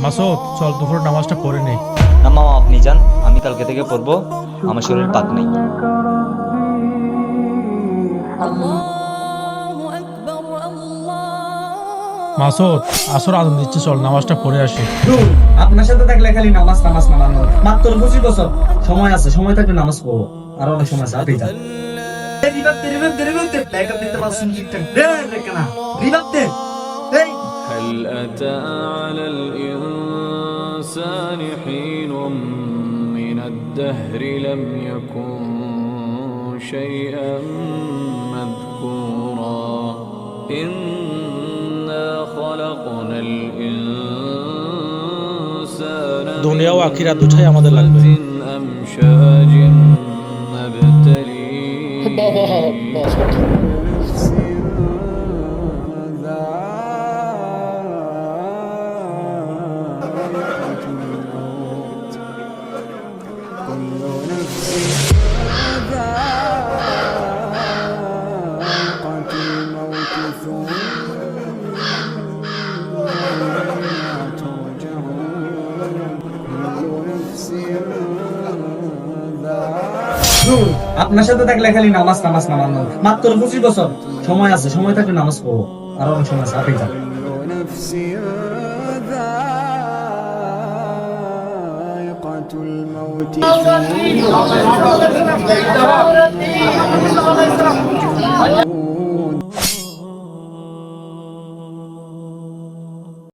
মাসুদ, চল দুপুর নামাজটা পড়ে নেই। না মামা, আপনি যান, আমি কালকে থেকে পড়বো। আমার শরীর পাক নেই। মাসুদ, আসর আজান দিচ্ছে, চল নামাজটা পড়ে আসি। ধুর, আপনার সাথে থাকলে খালি নামাজ নামাজ নামানো। মাত্র 25 বছর সময় আছে, সময় থাকলে নামাজ পড়বো। আর অনেক সময় আছে, আপনি যান। ব্যাকআপ দিতে পারছেন ঠিকঠাক? দেখে না রিভাব দে। এই هل أتى على الإنسان حين من الدهر لم يكن شيئا مذكورا إنا خلقنا الإنسان দুনিয়া ও আখিরাত দুটাই আমাদের লাগবে। من أمشاج نبتليه ধুর, আপনার সাথে থাকলে খালি নামাজ নামাজ নামানো। মাত্র 25 বছর সময় আছে, সময় থাকলে নামাজ পড়বো। আর অনেক সময় আছে, আপনি যান। نفس ذائقة الموت